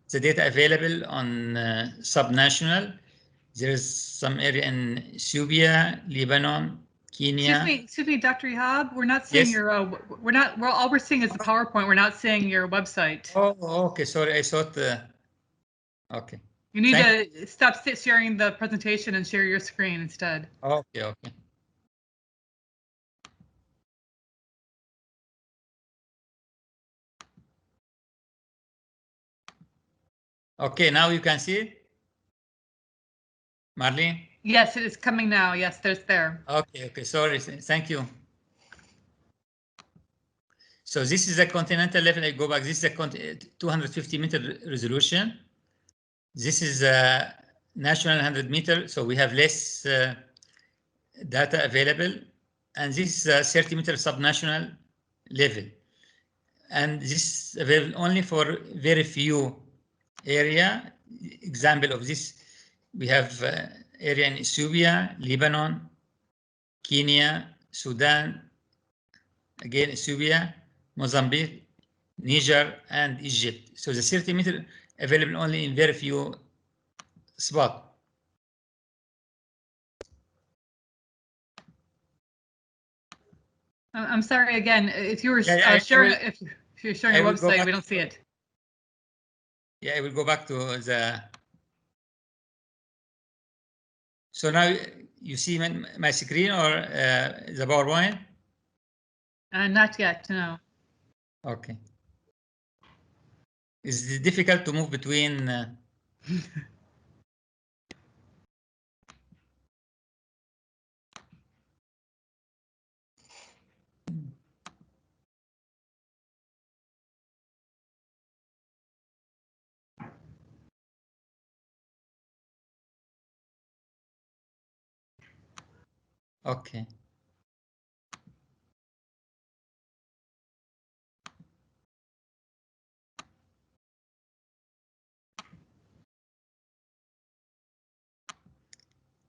the data available on subnational. There is some area in Ethiopia, Lebanon, Kenya. Excuse me, Dr. Ihab, we're not seeing your, all we're seeing is the PowerPoint. We're not seeing your website. Oh, okay. Sorry, I thought. Okay. You need to stop sharing the presentation and share your screen instead. Okay, okay. Okay, now you can see it, Marlene? Yes, it is coming now. Yes, there's there. Okay, okay, sorry, thank you. So this is a continental level. I go back. This is a 250-meter resolution. This is a national 100 meter, so we have less data available. And this is a 30-meter subnational level. And this is available only for very few area. Example of this, we have area in Ethiopia, Lebanon, Kenya, Sudan, again Ethiopia, Mozambique, Niger, and Egypt. So the 30-meter available only in very few spots. I'm sorry again. If you were sharing, if you're showing your website, we don't see it. Yeah, I will go back to the. So now you see my screen or the PowerPoint? Not yet, no. Okay. It's difficult to move between. Okay.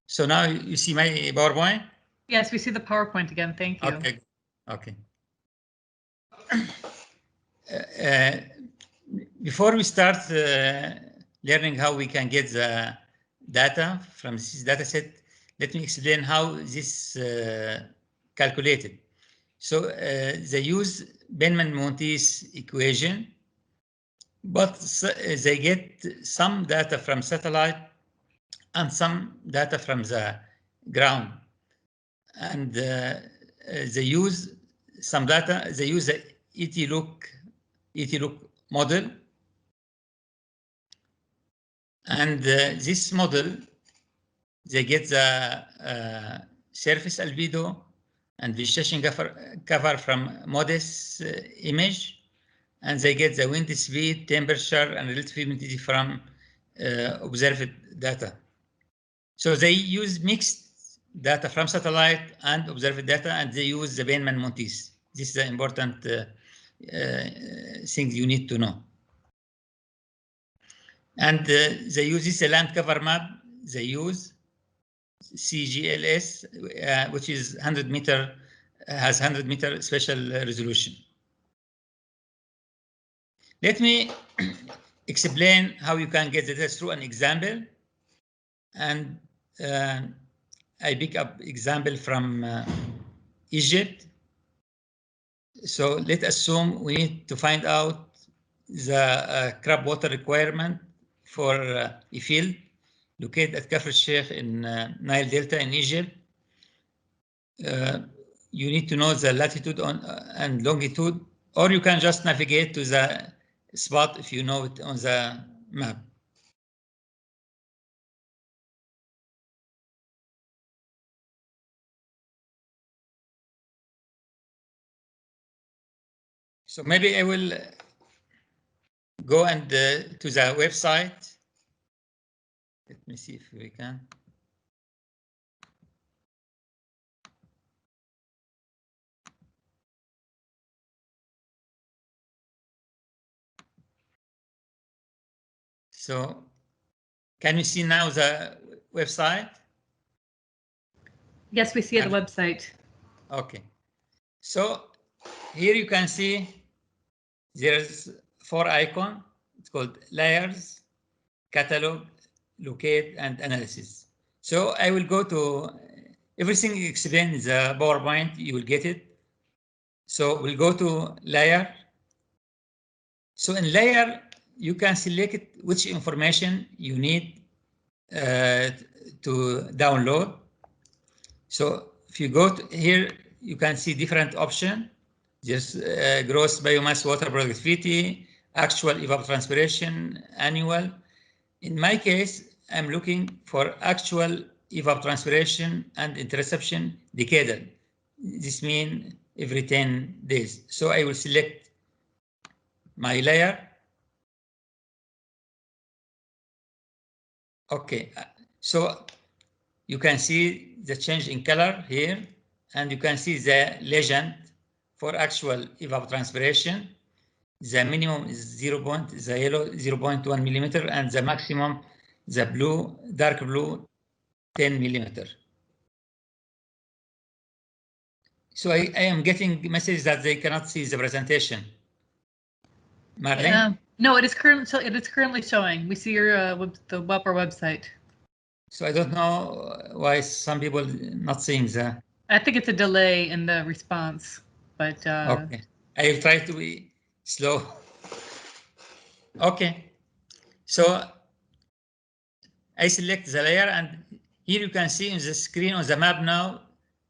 So now you see my PowerPoint? Yes, we see the PowerPoint again. Thank you. Okay. Okay. Before we start learning how we can get the data from this data set, let me explain how this calculated. So they use Benman-Montes equation, but they get some data from satellite and some data from the ground. And they use some data, they use the ET-look model. And this model, they get the surface albedo and vegetation cover from MODIS image, and they get the wind speed, temperature, and relative humidity from observed data. So they use mixed data from satellite and observed data, and they use the Benman-Montes. This is the important thing you need to know. And they use this land cover map. They use CGLS, which is 100 meter, has 100 meter spatial resolution. Let me explain how you can get the data through an example. And I pick up example from Egypt. So let's assume we need to find out the crab water requirement for a field located at Kafr Sheikh in Nile Delta in Egypt. You need to know the latitude and longitude, or you can just navigate to the spot if you know it on the map. So maybe I will go and to the website. Let me see if we can. So can you see now the website? Yes, we see the website. Okay. So here you can see there's 4 icons. it's called layers, catalog, locate, and analysis. So I will go to everything explained in the PowerPoint, you will get it. So we'll go to layer. So in layer, you can select which information you need to download. So if you go to here, you can see different options. Just gross biomass water productivity, actual evapotranspiration, annual. In my case, I'm looking for actual evapotranspiration and interception decadal. This means every 10 days. So I will select my layer. Okay, so you can see the change in color here, and you can see the legend for actual evapotranspiration. The minimum is the yellow 0.1 millimeter, and the maximum, the blue, dark blue, 10 millimeter. So I am getting message that they cannot see the presentation. Marlene? No, it is currently showing. We see your the WaPOR website. So I don't know why some people not seeing the. I think it's a delay in the response, but okay, I will try to be slow. Okay, so I select the layer, and here you can see in the screen on the map now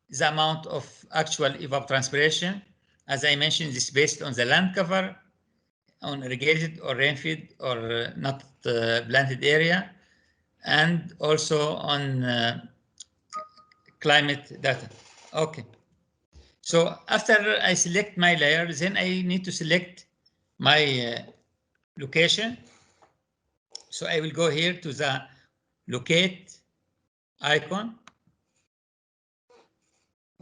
the amount of actual evapotranspiration. As I mentioned, this is based on the land cover, on irrigated or rainfed or not planted area, and also on climate data. Okay. So after I select my layer, then I need to select my location. So I will go here to the locate icon.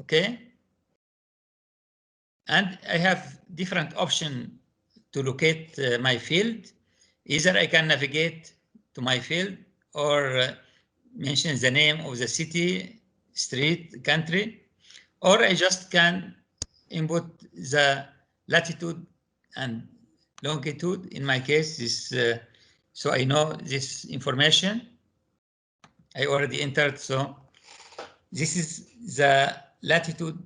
Okay. And I have different options to locate my field. Either I can navigate to my field or mention the name of the city, street, country, or I just can input the latitude and longitude. In my case, this so I know this information. I already entered, so this is the latitude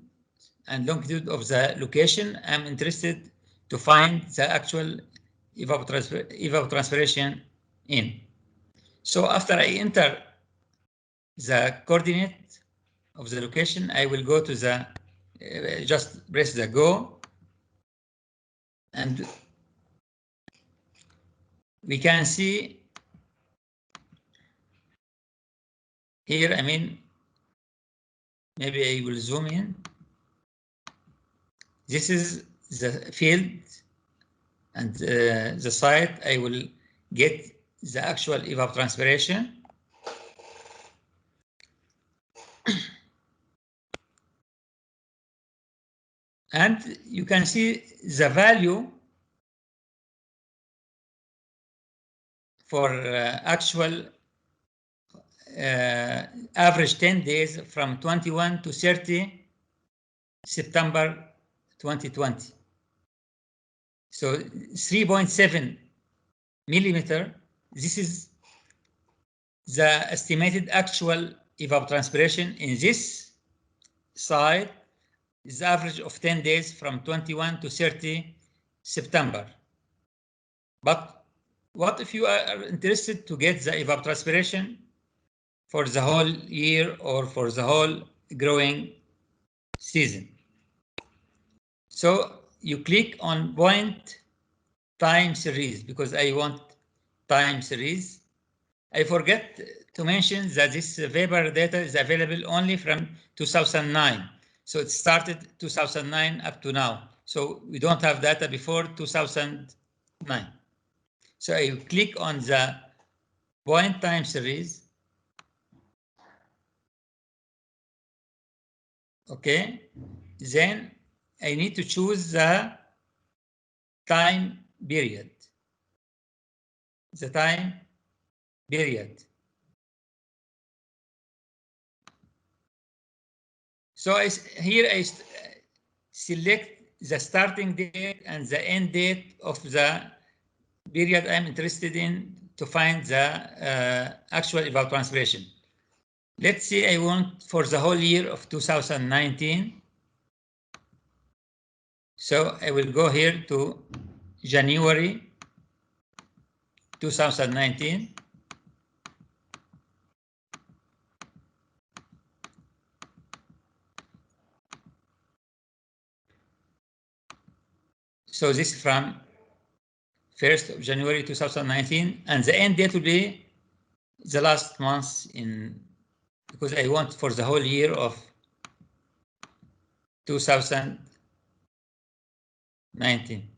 and longitude of the location I'm interested to find the actual evapotranspiration in. So after I enter the coordinate of the location, I will go to the, just press the go, and we can see here, I mean, maybe I will zoom in. This is the field and the site. I will get the actual evapotranspiration. And you can see the value for actual average 10 days from 21 to 30 September 2020. So 3.7 millimeter, this is the estimated actual evapotranspiration in this site is the average of 10 days from 21 to 30 September. But what if you are interested to get the evapotranspiration for the whole year or for the whole growing season? So you click on point time series because I want time series. I forget to mention that this vapor data is available only from 2009. So it started 2009 up to now. So we don't have data before 2009. So I click on the point time series. Okay, then I need to choose the time period. The time period. So here I select the starting date and the end date of the period I'm interested in to find the actual evapotranspiration. Let's say I want for the whole year of 2019. So I will go here to January 2019. So this is from 1st of January 2019, and the end date will be the last month because I want for the whole year of 2019.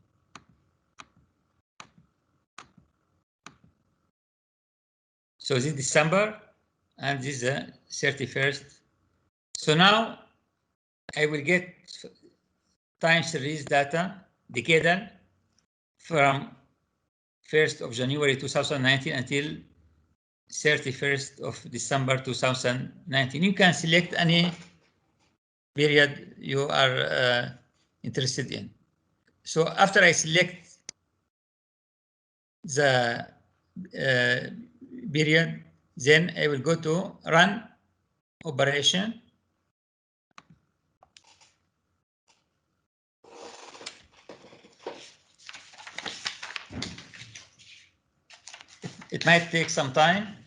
So this is December, and this is the 31st. So now I will get time series data, decadal, from 1st of January 2019 until 31st of December 2019. You can select any period you are interested in. So after I select the period, then I will go to run operation. It might take some time,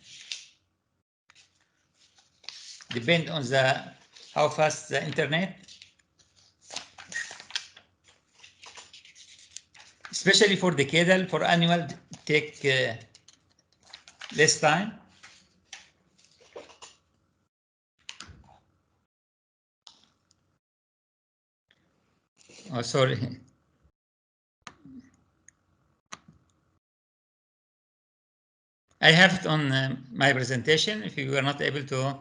depend on how fast the internet. Especially for decadal, for annual, take less time. Oh, sorry. I have it on my presentation if you are not able to,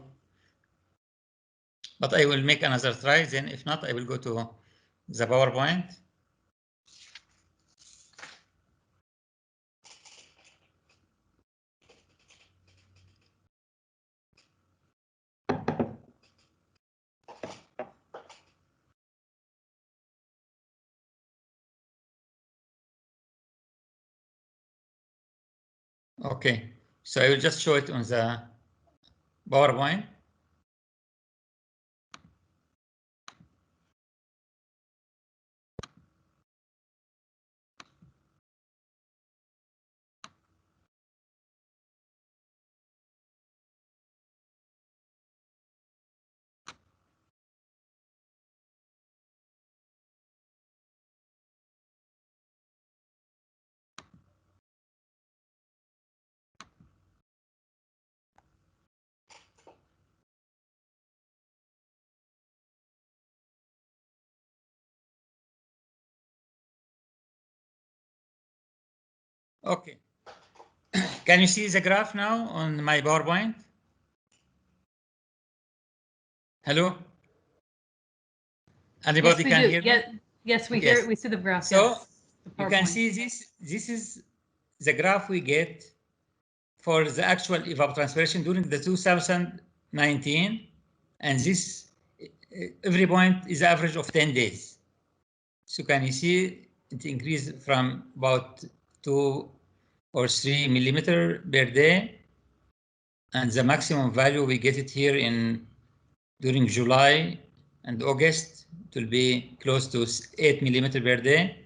but I will make another try. Then if not, I will go to the PowerPoint. Okay, so I will just show it on the PowerPoint. Okay. Can you see the graph now on my PowerPoint? Anybody yes, can do. hear me? Yes, we hear it. We see the graph. So yes, you can see this. This is the graph we get for the actual evapotranspiration during the 2019, and this every point is average of 10 days. So can you see it increased from about 2 or 3 millimeter per day, and the maximum value we get it here during July and August, it will be close to 8 millimeter per day.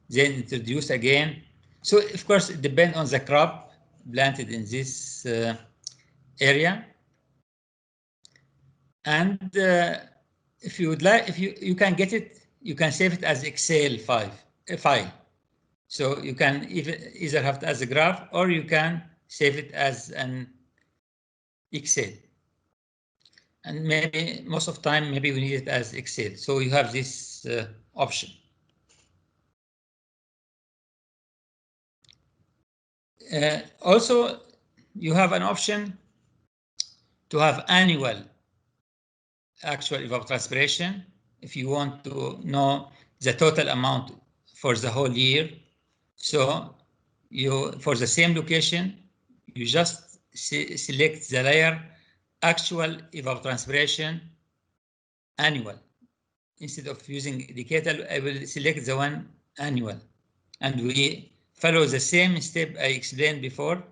Then it reduced again. So of course it depends on the crop planted in this area. And if you would like, if you can get it, you can save it as Excel file. So you can either have it as a graph, or you can save it as an Excel. And maybe most of the time, maybe we need it as Excel. So you have this option. Also, you have an option to have annual actual evapotranspiration if you want to know the total amount for the whole year. So for the same location, you just select the layer actual evapotranspiration annual. Instead of using decadal, I will select the one annual, and we follow the same step I explained before.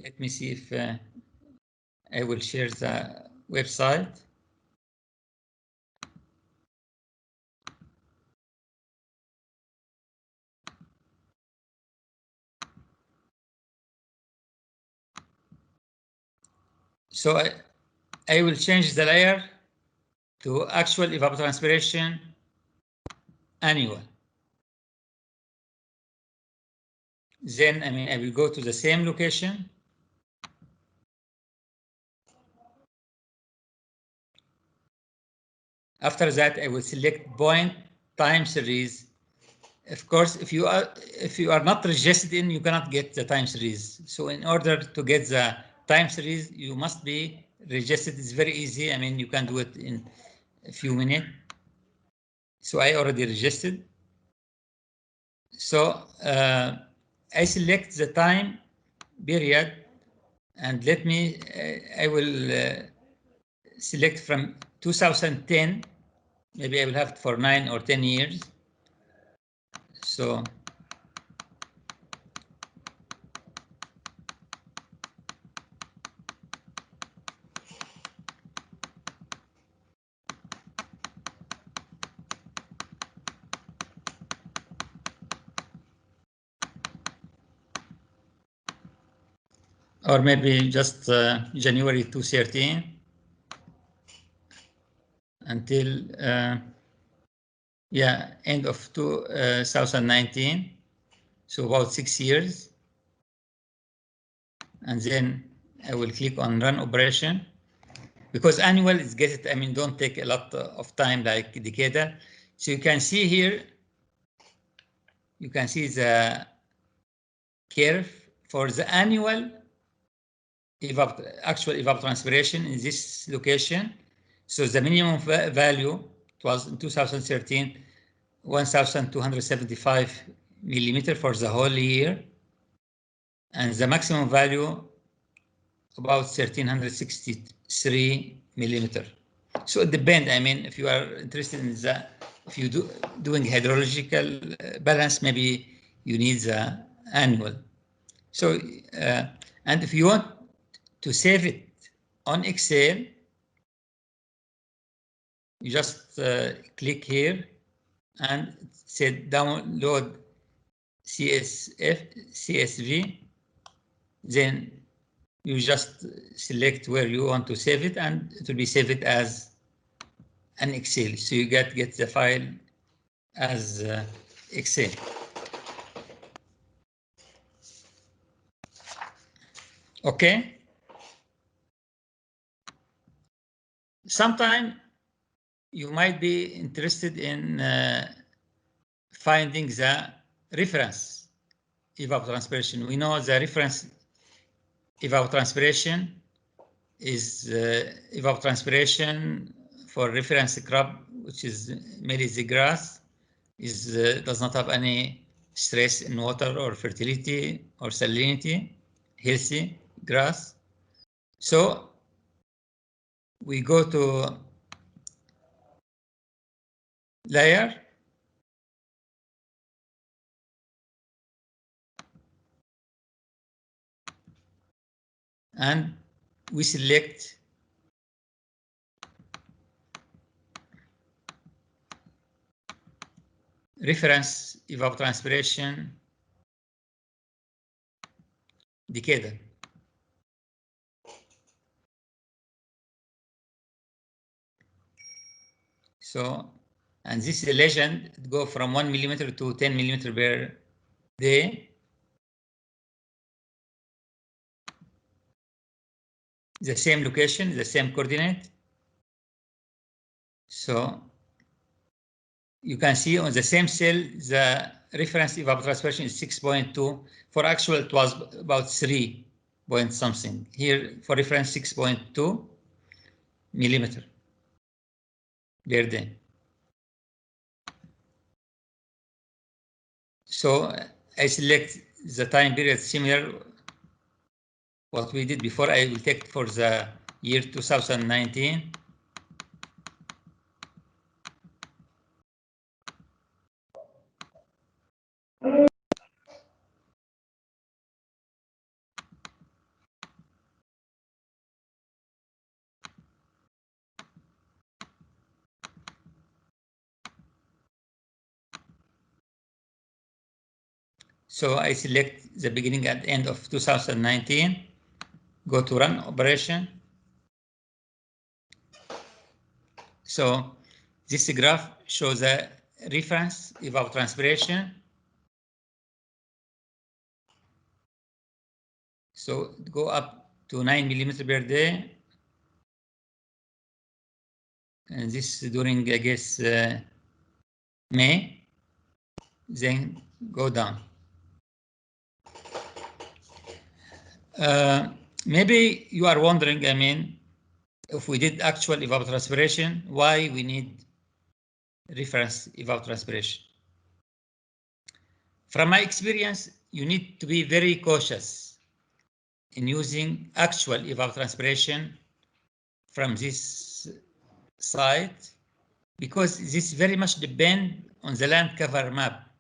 Let me see if I will share the website. So I will change the layer to actual evapotranspiration annual. Then, I will go to the same location. After that, I will select point time series. Of course, if you are not registered in, you cannot get the time series. So in order to get the time series, you must be registered. It's very easy. You can do it in a few minutes. So I already registered. So I select the time period, and let me, I will select from 2010. Maybe I will have it for 9 or 10 years. So or maybe just January 2013 until yeah, end of 2019. So about 6 years. And then I will click on run operation, because annual is get it. Don't take a lot of time like decadal. So you can see here, you can see the curve for the annual actual evapotranspiration in this location. So the minimum value, it was in 2013, 1,275 millimeter for the whole year. And the maximum value, about 1,363 millimeter. So it depends. If you are interested in the, if you doing hydrological balance, maybe you need the annual. So, and if you want to save it on Excel, you just click here and say download CSV. Then you just select where you want to save it, and it will be saved as an Excel. So you get the file as Excel. Okay. Sometime you might be interested in finding the reference evapotranspiration. We know the reference evapotranspiration is evapotranspiration for reference crop, which is mainly the grass, is does not have any stress in water or fertility or salinity, healthy grass. So we go to layer, and we select reference evapotranspiration decadal. So, and this is a legend, it go from 1 millimeter to 10 millimeter per day. The same location, the same coordinate. So you can see on the same cell, the reference evapotranspiration is 6.2. For actual, it was about 3 point something. Here, for reference, 6.2 millimeter per day. So I select the time period similar what we did before. I will take for the year 2019. So I select the beginning and end of 2019, go to run operation. So this graph shows the reference EvapoTranspiration. So go up to 9 millimeters per day. And this is during, I guess, May. Then go down. Maybe you are wondering, I mean, if we did actual evapotranspiration, why we need reference evapotranspiration? From my experience, you need to be very cautious in using actual evapotranspiration from this site, because this very much depends on the land cover map,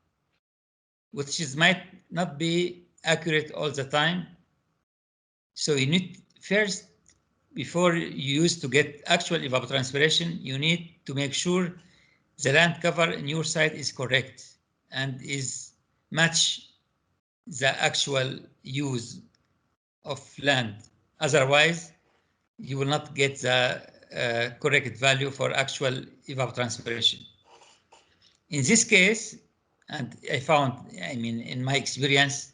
which might not be accurate all the time. So you need first, before you use to get actual evapotranspiration, you need to make sure the land cover in your site is correct and is match the actual use of land. Otherwise, you will not get the correct value for actual evapotranspiration. In this case, and I found, I mean, in my experience,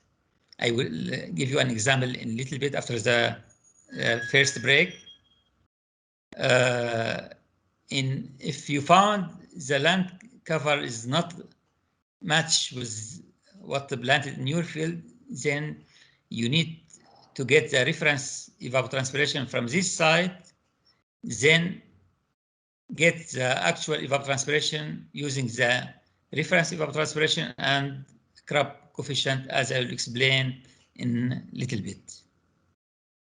I will give you an example in a little bit after the first break. If you found the land cover is not matched with what planted in your field, then you need to get the reference evapotranspiration from this site, then get the actual evapotranspiration using the reference evapotranspiration and crop coefficient, as I will explain in a little bit.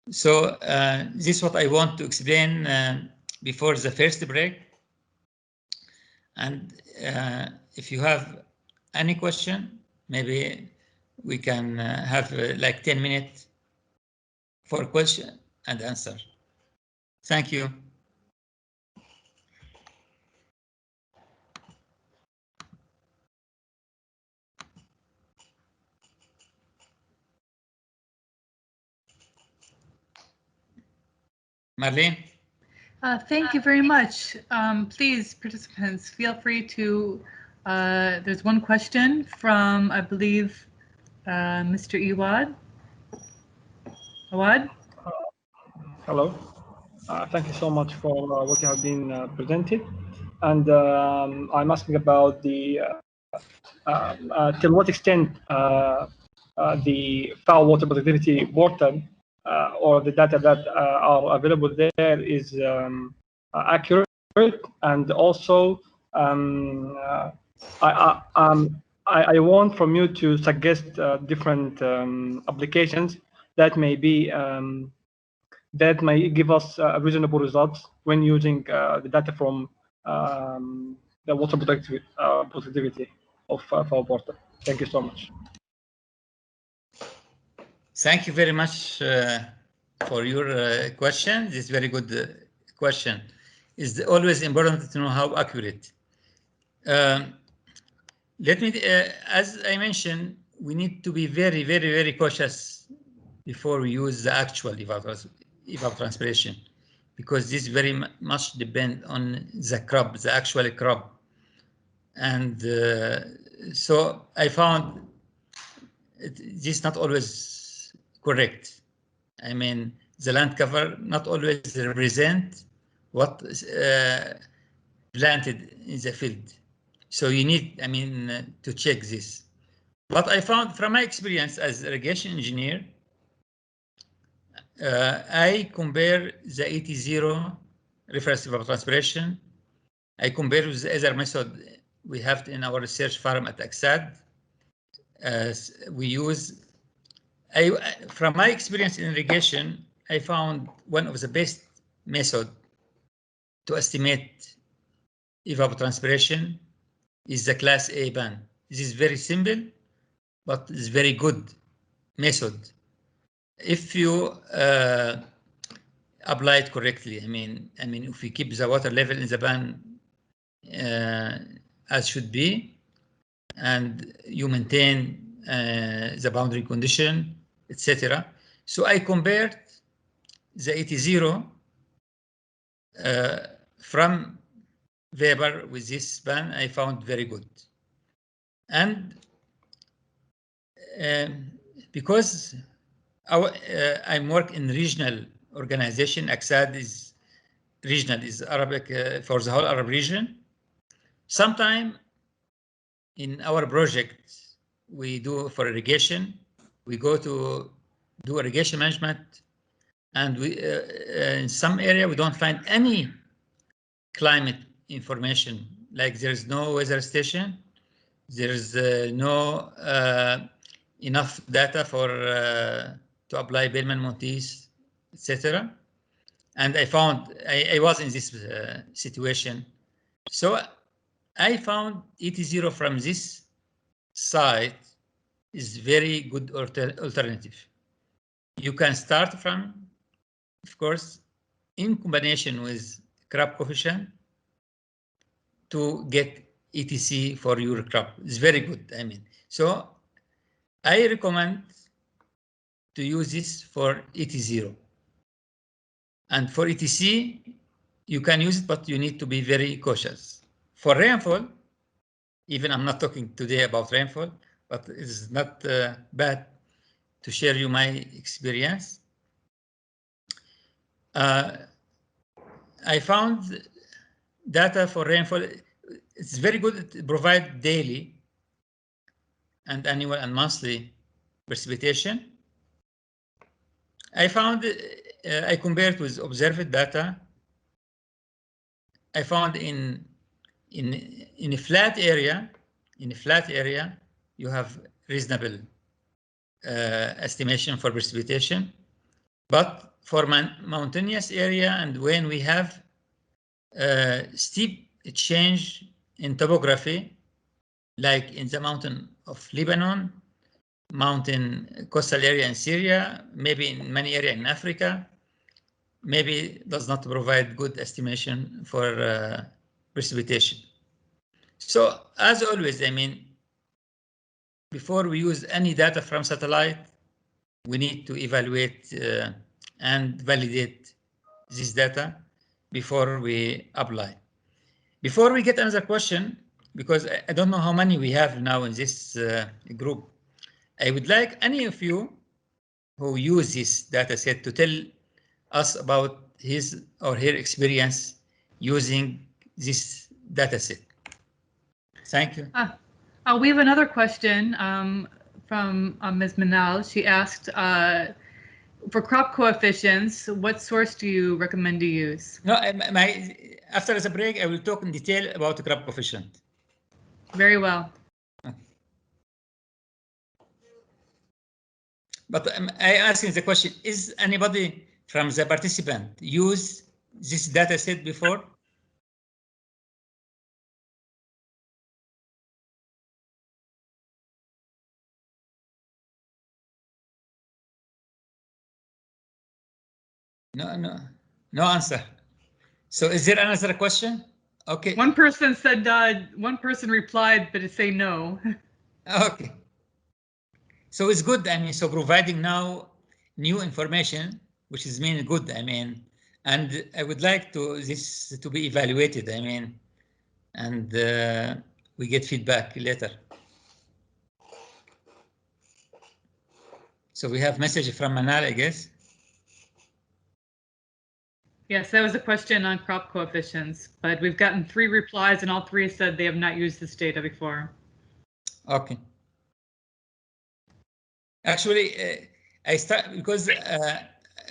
So this is what I want to explain before the first break. And if you have any question, maybe we can have like 10 minutes for question and answer. Thank you. Marlene? Thank you very much. Please, participants, feel free to, there's one question from, I believe, Mr. Awad. Awad? Hello. Thank you so much for what you have been presented. And I'm asking about the till what extent the foul water productivity portal or the data that are available there is accurate, and also I want from you to suggest different applications that may be that may give us reasonable results when using the data from the water productivity of our portal. Thank you so much. Thank you very much for your question. This is very good question. It's always important to know how accurate. Let me, as I mentioned, we need to be very, very, very cautious before we use the actual evapotranspiration, because this very much depends on the crop, the actual crop. And so I found this not always correct. I mean, the land cover not always represent what planted in the field. So you need, I mean, to check this. What I found from my experience as irrigation engineer, I compare the 80 reference evapotranspiration. I compare with the other method we have in our research farm at AXAD. We use, from my experience in irrigation, I found one of the best method to estimate evapotranspiration is the Class A band. This is very simple, but it's very good method if you apply it correctly. I mean, if we keep the water level in the band as should be, and you maintain the boundary condition, etc. So I compared the ET0 from WaPOR with this span. I found very good. And because I'm work in regional organization, ACSAD is regional, is Arabic for the whole Arab region. Sometime in our project we do for irrigation, we go to do irrigation management, and we in some area we don't find any climate information, like there's no weather station, there's no enough data for to apply Bellman-Montes, etc. And I found I was in this situation, so I found ET0 from this site is very good alternative. You can start from, of course, in combination with crop coefficient to get ETC for your crop. It's very good. I mean, so I recommend to use this for ET0. And for ETC, you can use it, but you need to be very cautious. For rainfall, even I'm not talking today about rainfall, but it's not bad to share you my experience. I found data for rainfall. It's very good to provide daily and annual and monthly precipitation. I found I compared with observed data. I found in a flat area, you have reasonable estimation for precipitation, but for mountainous area and when we have steep change in topography, like in the mountain of Lebanon, mountain coastal area in Syria, maybe in many areas in Africa, maybe does not provide good estimation for precipitation. So as always, I mean, before we use any data from satellite, we need to evaluate and validate this data before we apply. Before we get another question, because I don't know how many we have now in this group, I would like any of you who use this data set to tell us about his or her experience using this data set. Thank you. We have another question from Ms. Manal. She asked, for crop coefficients, what source do you recommend to use? No, after the break, I will talk in detail about the crop coefficient. Very well. Okay. But I asking the question, is anybody from the participant use this data set before? No answer. So is there another question? Okay. One person said, one person replied, but it say no. Okay. So it's good. I mean, so providing now new information, which is mean good. I mean, and I would like this to be evaluated. I mean, and we get feedback later. So we have message from Manal, I guess. Yes, that was a question on crop coefficients, but we've gotten 3 replies and all 3 said they have not used this data before. Okay. Actually, I start because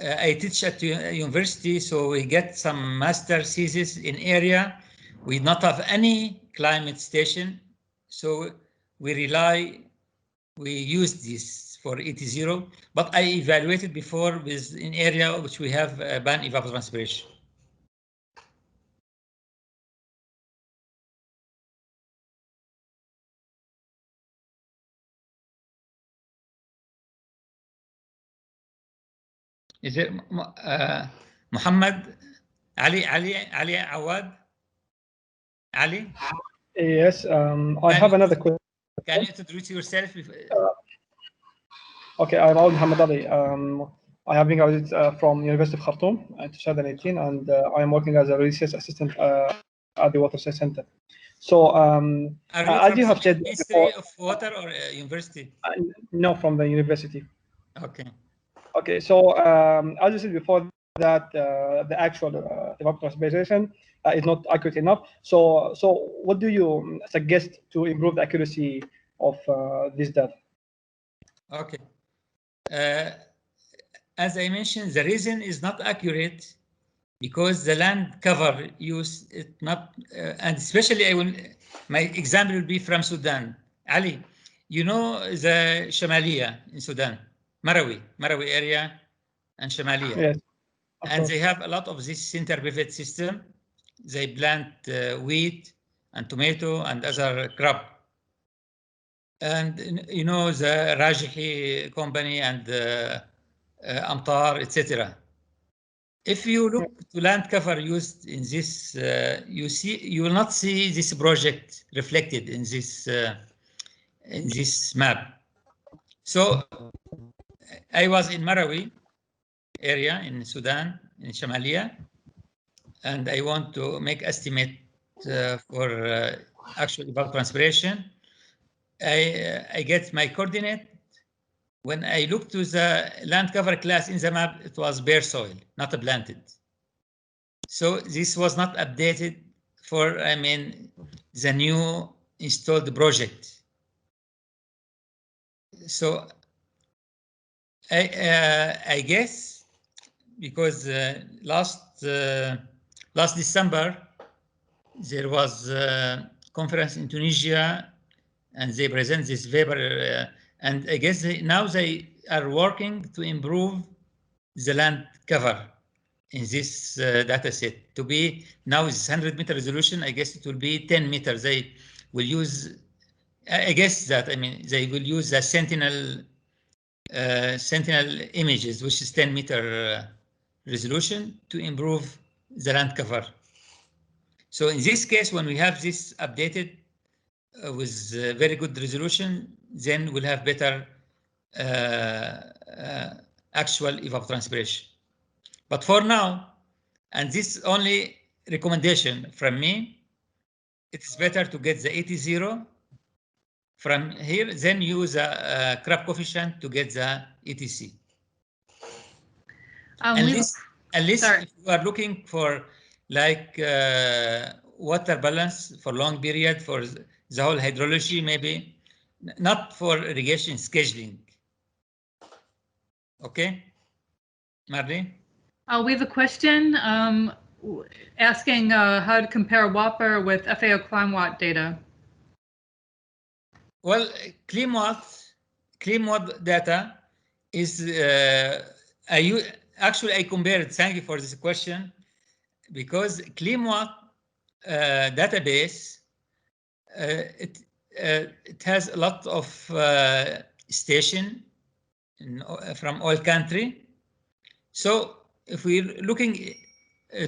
I teach at university, so we get some master thesis in area. We not have any climate station, so we use this for ET0, but I evaluated before with an area which we have ban EvapoTranspiration. Is it Muhammad Ali Awad? Ali? Yes, I have another question. Can you introduce yourself? Okay, I'm Aoud Mohammed Ali. I have been graduated from University of Khartoum in 2018, and I am working as a research assistant at the Water Science Center. So, as you have said Ministry before, of Water or University? No, from the university. Okay. Okay, so as you said before, that the actual EvapoTranspiration is not accurate enough. So what do you suggest to improve the accuracy of this data? Okay. As I mentioned, the reason is not accurate because the land cover use it not, and especially my example will be from Sudan. Ali, you know the Shamalia in Sudan, Marawi area and Shamalia. Yes, and they have a lot of this center pivot system. They plant wheat and tomato and other crop. And you know the Rajihi company and Amtar, etc. If you look to land cover used in this, you will not see this project reflected in this map. So I was in Marawi area in Sudan, in Shamalia, and I want to make estimate for actual EvapoTranspiration. I get my coordinate. When I look to the land cover class in the map, it was bare soil, not planted. So this was not updated for, the new installed project. So I guess because last December there was a conference in Tunisia, and they present this paper, and I guess now they are working to improve the land cover in this data set to be now is 100-meter resolution. I guess it will be 10 meters. They will use, I guess that, they will use the Sentinel images, which is 10-meter resolution to improve the land cover. So in this case, when we have this updated with very good resolution, then we'll have better actual evapotranspiration. But for now, and this is only recommendation from me, it's better to get the 80 from here, then use a crop coefficient to get the ETC. Unless if you are looking for like water balance for long period for the whole hydrology, maybe not for irrigation scheduling. Okay, Marlene? We have a question asking how to compare WaPOR with FAO ClimeWatt data. Well, ClimeWatt data is actually I compared. Thank you for this question, because ClimeWatt database it has a lot of station from all country. So if we're looking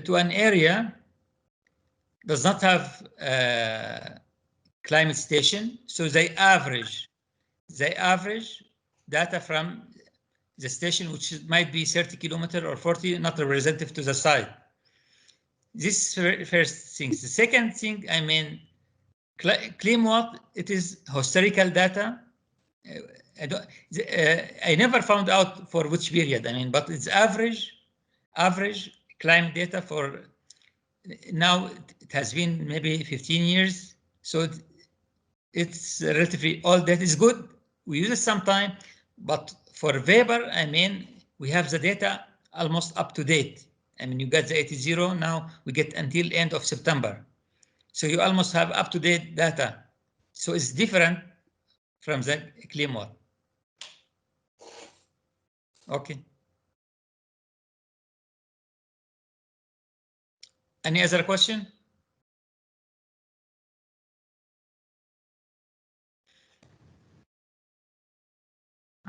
to an area does not have climate station, so they average data from the station, which might be 30 kilometers or 40, not representative to the site. This first thing. The second thing, ClimeWatt, it is historical data. I never found out for which period, but it's average climate data for now. It has been maybe 15 years, so it's relatively old. That is good. We use it sometime, but for vapor, we have the data almost up to date. You got the 80 now. We get until end of September, so you almost have up to date data. So it's different from the ClimeWatt. Okay. Any other question?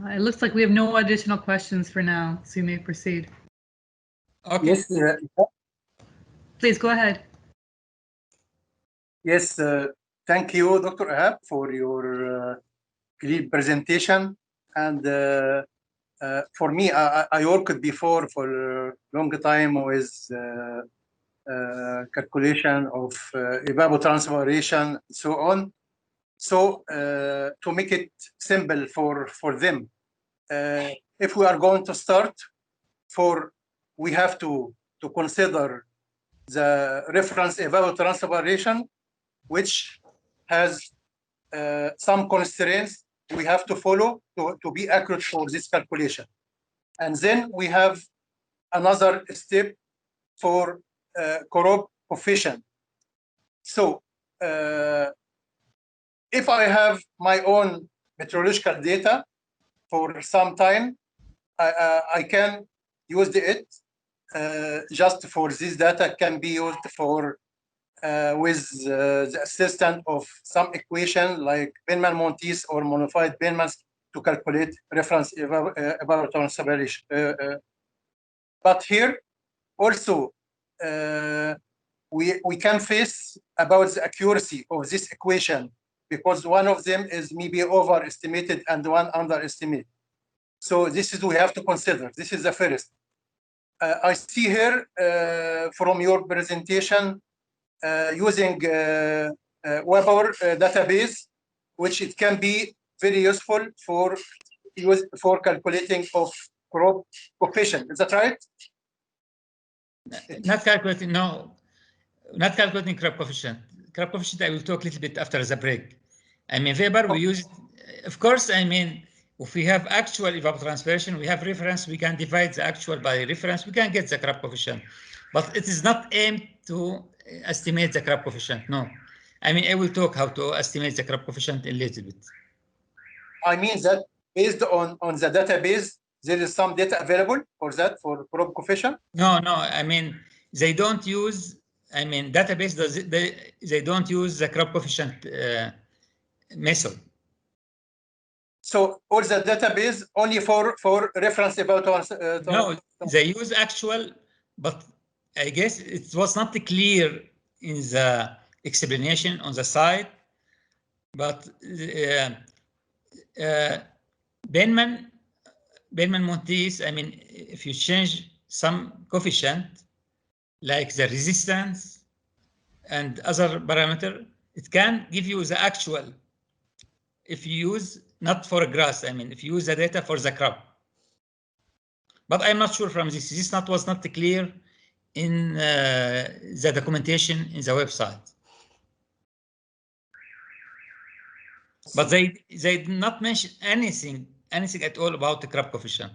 It looks like we have no additional questions for now, so you may proceed. Okay. Yes. Please go ahead. Yes. Thank you, Dr. Ehab, for your clear presentation. And for me, I worked before for a long time with calculation of EvapoTranspiration and so on. So to make it simple for them, if we are going to start, we have to consider the reference EvapoTranspiration, which has some constraints we have to follow to be accurate for this calculation. And then we have another step for crop coefficient. So if I have my own meteorological data for some time, I can use it just for this data can be used for with the assistance of some equation like Bellman-Montes or modified Bellman's to calculate reference EvapoTranspiration. But here also we can face about the accuracy of this equation, because one of them is maybe overestimated and one underestimated. So this is we have to consider. This is the first. I see here from your presentation using WaPOR database, which it can be very useful for calculating of crop coefficient. Is that right? Not calculating, no, not calculating crop coefficient. Crop coefficient I will talk a little bit after the break. I mean, WaPOR we use, of course, I mean, if we have actual evapotranspiration, we have reference, we can divide the actual by reference, we can get the crop coefficient. But it is not aimed to estimate the crop coefficient, no. I mean, I will talk how to estimate the crop coefficient a little bit. I mean that based on the database, there is some data available for that, for crop coefficient? No, I mean, they don't use, I mean, database, they don't use the crop coefficient method. So all the database only for reference about no, they use actual, but I guess it was not clear in the explanation on the side. But Bellman-Montes, I mean, if you change some coefficient like the resistance and other parameter, it can give you the actual. If you use not for grass, I mean, if you use the data for the crop. But I'm not sure from this. This was not clear in the documentation in the website. But they did not mention anything at all about the crop coefficient.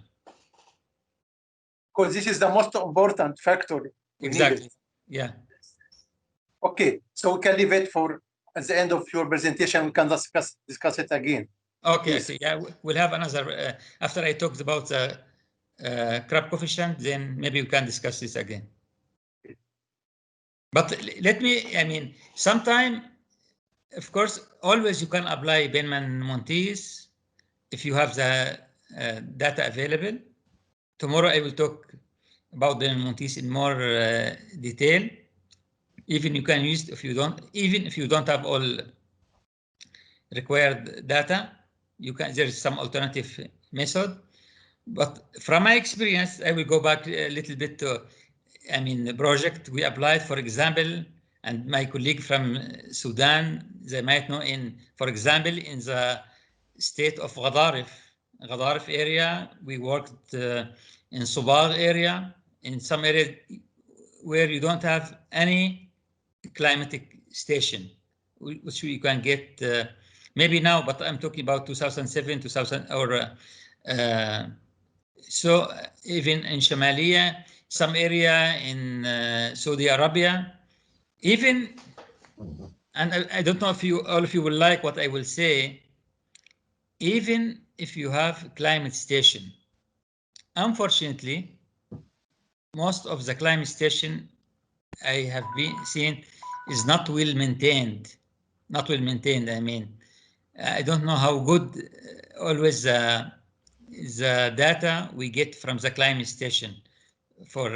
Because this is the most important factor. Exactly. Needed. Yeah. Okay, so we can leave it for at the end of your presentation. We can discuss it again. Okay. So yeah, we'll have another after I talked about the crop coefficient. Then maybe we can discuss this again. But let me. I mean, sometime. Of course, always you can apply Bellman-Montes if you have the data available. Tomorrow I will talk about Bellman-Montes in more detail. Even you can use if you don't have all required data, you can. There is some alternative method. But from my experience, I will go back a little bit to, I mean, the project we applied, for example. And my colleague from Sudan, they might know for example, in the state of Ghadarif area, we worked in Subag area, in some area where you don't have any climatic station, which you can get maybe now, but I'm talking about 2007, 2000, or so even in Somalia, some area in Saudi Arabia. Even, and I don't know if all of you will like what I will say, even if you have climate station, unfortunately, most of the climate station I have seen is not well maintained. Not well maintained, I mean. I don't know how good always the data we get from the climate station for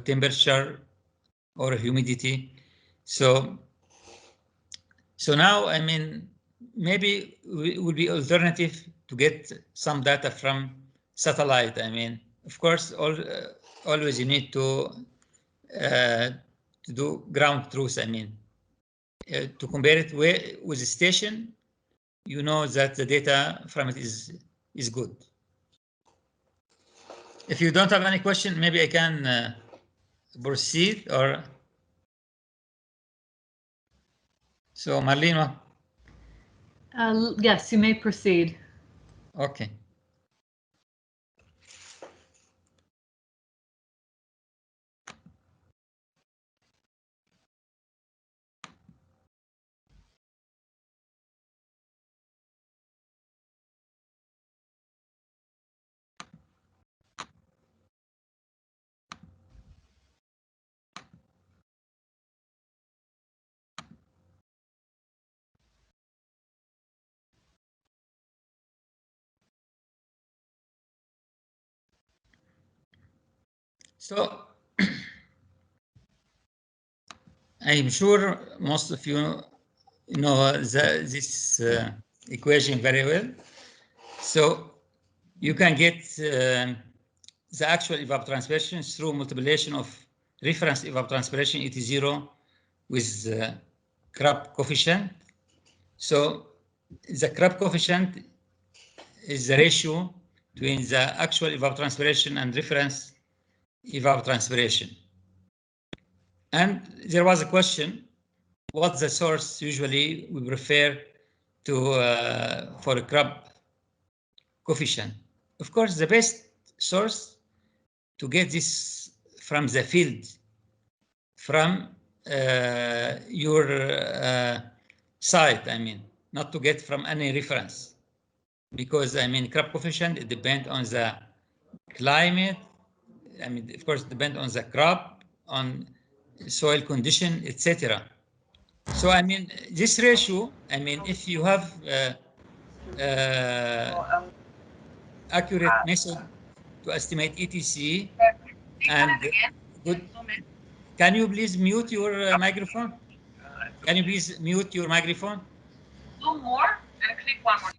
temperature or humidity. So now, I mean, maybe it would be alternative to get some data from satellite. I mean, of course, always you need to do ground truth. I mean, to compare it with the station, you know that the data from it is good. If you don't have any question, maybe I can proceed, or so Marlene. Yes, you may proceed. Okay. So I'm sure most of you know this equation very well. So you can get the actual evapotranspiration through multiplication of reference evapotranspiration ET0 with Crab coefficient. So the Crab coefficient is the ratio between the actual evapotranspiration and reference evapotranspiration. And there was a question, what's the source usually we prefer to for a Crab coefficient? Of course, the best source to get this from the field, from your site, I mean, not to get from any reference. Because, I mean, Crab coefficient, it depends on the climate. I mean, of course, depend on the crop, on soil condition, etc. So, I mean, this ratio, I mean, if you have accurate method to estimate ETC and good, can you please mute your microphone? Can you please mute your microphone? Do more and click one more.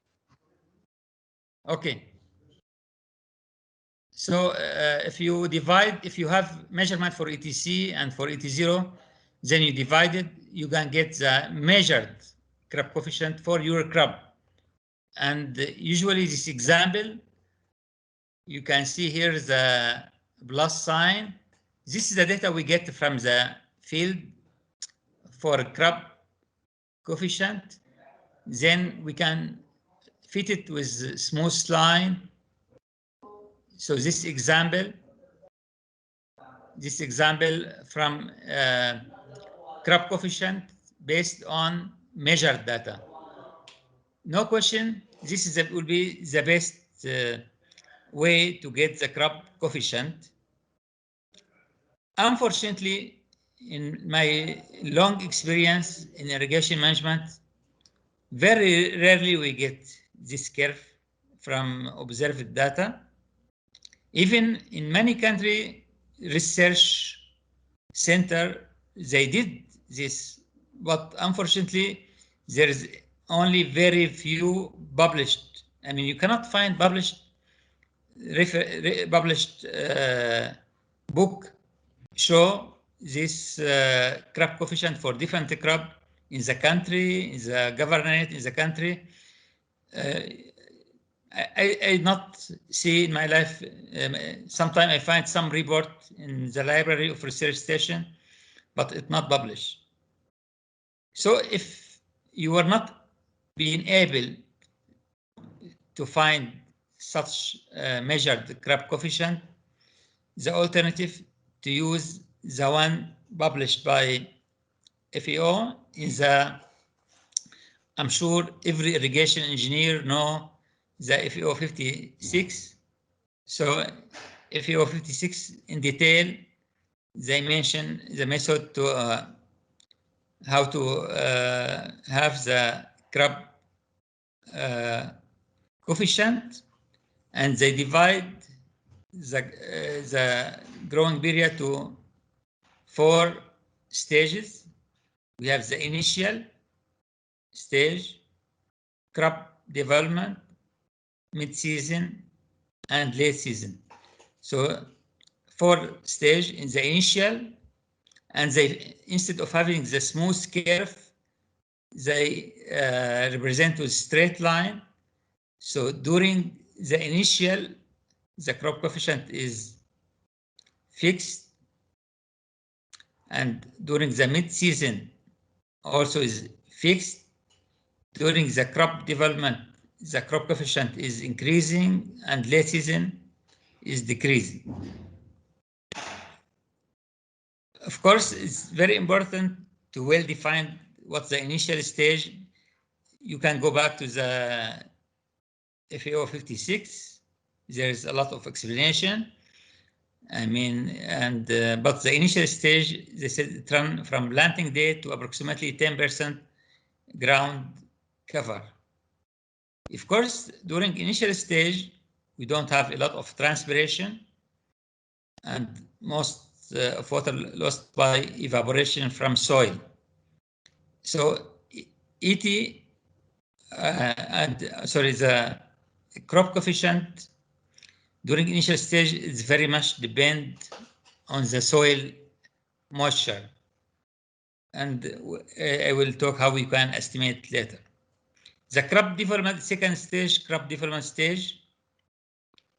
Okay. So if you have measurement for ETC and for ET0, then you divide it, you can get the measured crop coefficient for your crop. And usually this example, you can see here the plus sign. This is the data we get from the field for crop coefficient. Then we can fit it with smooth line. So this example from crop coefficient based on measured data. No question, this will be the best way to get the crop coefficient. Unfortunately, in my long experience in irrigation management, very rarely we get this curve from observed data. Even in many countries, research center, they did this, but unfortunately, there is only very few published. I mean, you cannot find published book show this crop coefficient for different crop in the country, in the governorate, in the country. I not see in my life. Sometimes I find some report in the library of research station, but it's not published. So if you are not being able to find such measured crop coefficient, the alternative to use the one published by FAO is I'm sure every irrigation engineer know the FAO 56. So FAO 56 in detail, they mention the method to how to have the crop coefficient, and they divide the growing period to 4 stages. We have the initial stage, crop development, mid-season, and late season. So 4 stages in the initial, and they, instead of having the smooth curve, they represent with straight line. So during the initial, the crop coefficient is fixed, and during the mid-season also is fixed. During the crop development, the crop coefficient is increasing, and late season is decreasing. Of course, it's very important to well define what's the initial stage. You can go back to the FAO 56. There's a lot of explanation. I mean, and but the initial stage, they said it run from planting date to approximately 10% ground cover. Of course, during initial stage, we don't have a lot of transpiration, and most of water lost by evaporation from soil. So ET the crop coefficient during initial stage is very much depend on the soil moisture, and I will talk how we can estimate later. The crop development, second stage, crop development stage,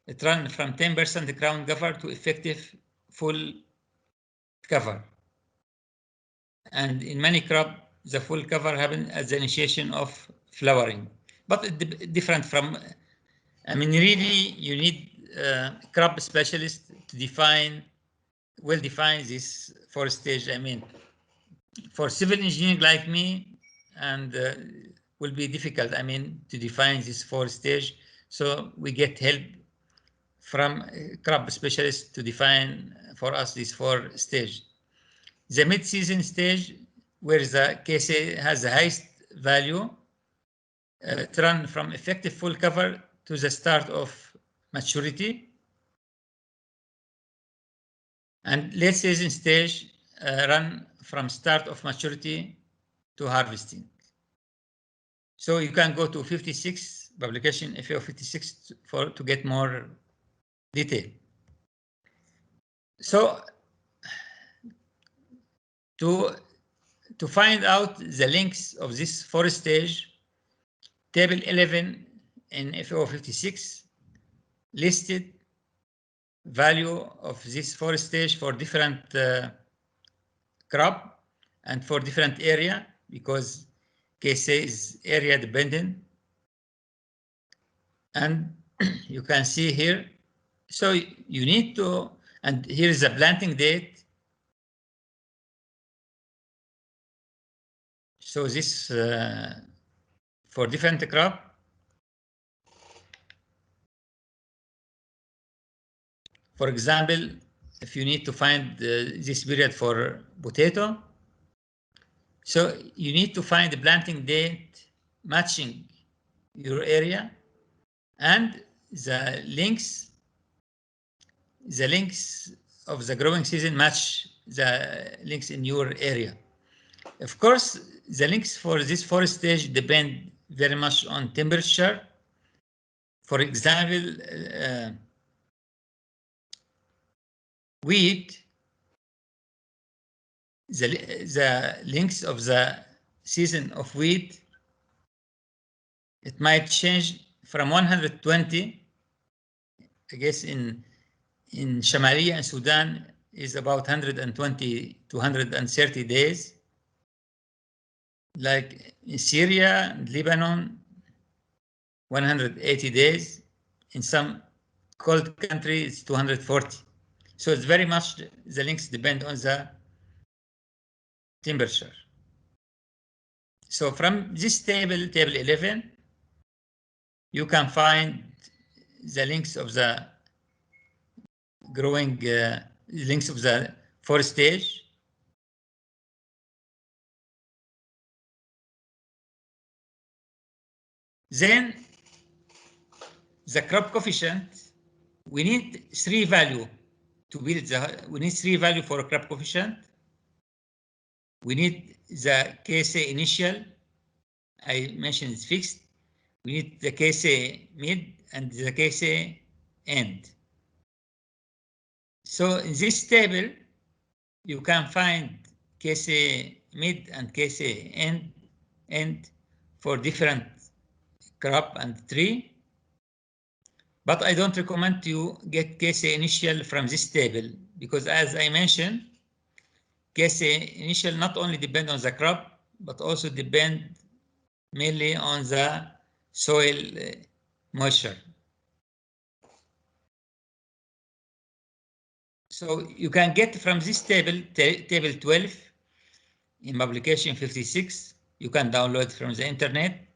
it runs from 10% ground cover to effective full cover. And in many crops, the full cover happens at the initiation of flowering. But it different from, I mean, really, you need crop specialists to define, well define this 4 stage. I mean, for civil engineering like me, and will be difficult, I mean, to define this 4 stage. So we get help from crop specialists to define for us this 4 stage. The mid-season stage, where the KSA has the highest value, it run from effective full cover to the start of maturity. And late season stage run from start of maturity to harvesting. So you can go to 56 publication, FAO 56, to get more detail. So to find out the links of this 4 stage, table 11 in FAO 56 listed value of this 4 stage for different crop and for different area, because KSA is area dependent. And you can see here, so you need to, and here is the planting date. So this for different crop. For example, if you need to find this period for potato, so you need to find the planting date matching your area, and the links of the growing season match the links in your area. Of course, the links for this 4 stage depend very much on temperature. For example, wheat, the links of the season of wheat, it might change from 120, I guess in Shamalia and Sudan is about 120 to 130 days. Like in Syria and Lebanon, 180 days. In some cold countries, it's 240. So it's very much, the links depend on the temperature. So from this table, table 11, you can find the links of the growing, links of the 4 stage. Then the crop coefficient, we need 3 value to build we need 3 value for a crop coefficient. We need the KSA initial, I mentioned it's fixed. We need the KSA mid and the KSA end. So in this table, you can find KSA mid and KSA end for different crop and tree. But I don't recommend you get KSA initial from this table because, as I mentioned, KSA initial not only depend on the crop, but also depend mainly on the soil moisture. So you can get from this table, table 12, in publication 56, you can download from the internet.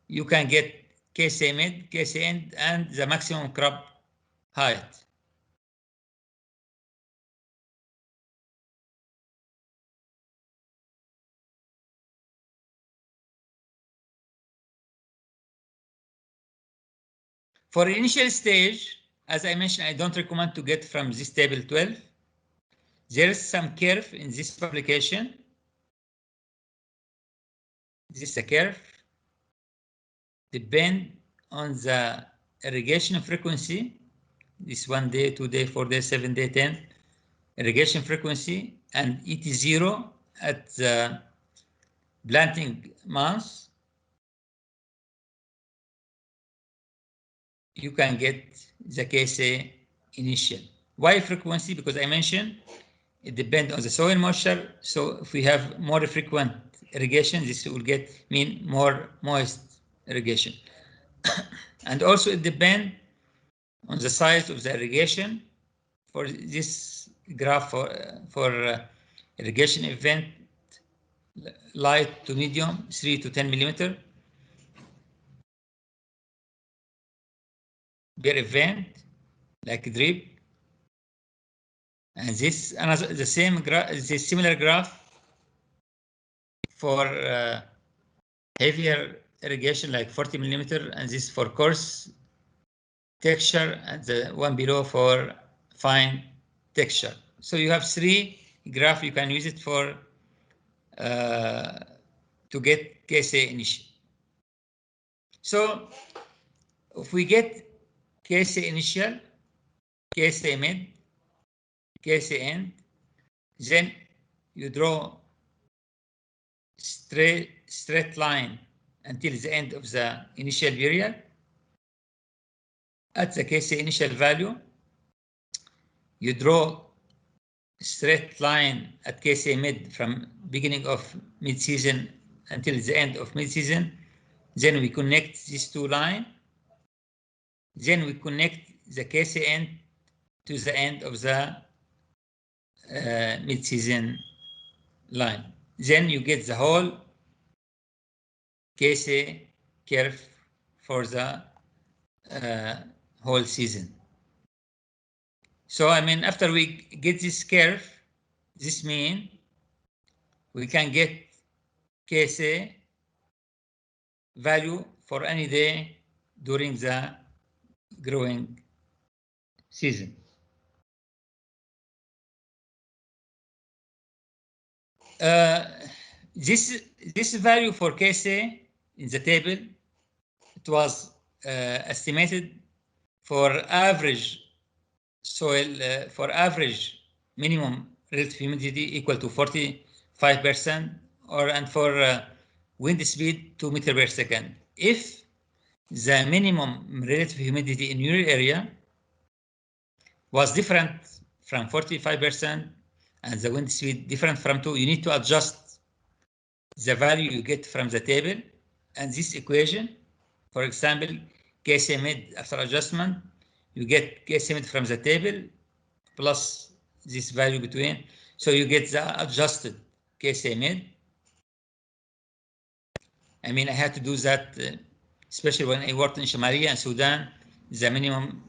You can get KSA mid, KSA end, and the maximum crop height. For initial stage, as I mentioned, I don't recommend to get from this table 12. There is some curve in this publication. This is a curve. Depend on the irrigation frequency. This 1 day, 2 day, 4 day, 7 day, 10 irrigation frequency, and it is 0 at the planting month. You can get the KSA initial. Why frequency? Because I mentioned it depends on the soil moisture. So if we have more frequent irrigation, this will mean more moist irrigation. And also it depends on the size of the irrigation. For this graph for irrigation event, light to medium, 3 to 10 millimeter per event, like drip. And this another the same graph, the similar graph for heavier irrigation, like 40 millimeter, and this for coarse texture, and the one below for fine texture. So you have 3 graphs. You can use it for to get KSA initial. So if we get KSA initial, KSA mid, KSA end, then you draw straight line until the end of the initial period. At the KSA initial value, you draw straight line at KSA mid from beginning of mid-season until the end of mid-season. Then we connect these 2 lines. Then we connect the KSA end to the end of the mid-season line. Then you get the whole KSA curve for the whole season. So I mean, after we get this curve, this means we can get KSA value for any day during the growing season. This value for KSA in the table, it was estimated for average soil, for average minimum relative humidity equal to 45%, and for wind speed 2 meters per second. If the minimum relative humidity in your area was different from 45% and the wind speed different from 2, you need to adjust the value you get from the table and this equation. For example, KSA mid after adjustment, you get KSA mid from the table plus this value between. So you get the adjusted KSA mid. I mean, I had to do that, especially when I worked in Shamaria and Sudan, the minimum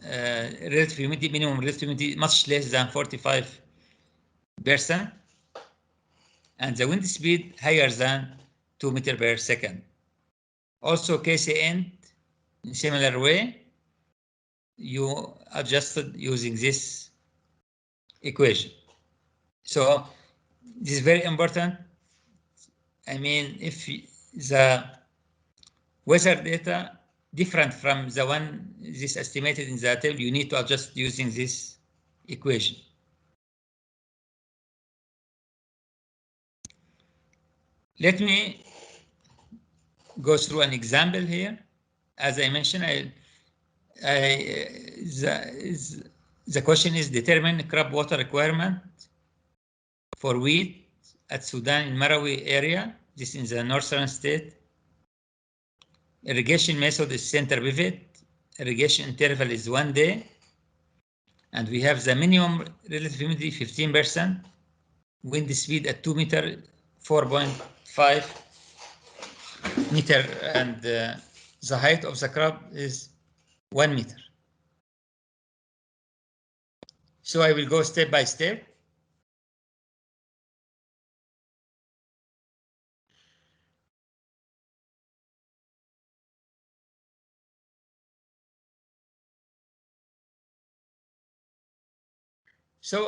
relative humidity much less than 45%, and the wind speed higher than 2 meters per second. Also, KSA end, in similar way, you adjusted using this equation. So this is very important. I mean, if the weather data different from the one this estimated in the table, you need to adjust using this equation. Let me go through an example here. As I mentioned, the question is determine crop water requirement for wheat at Sudan in Marawi area. This is in the northern state. Irrigation method is center pivot. Irrigation interval is 1 day. And we have the minimum relative humidity 15%. Wind speed at 2 meter, 4.5 meter, and the height of the crop is 1 meter. So I will go step by step. So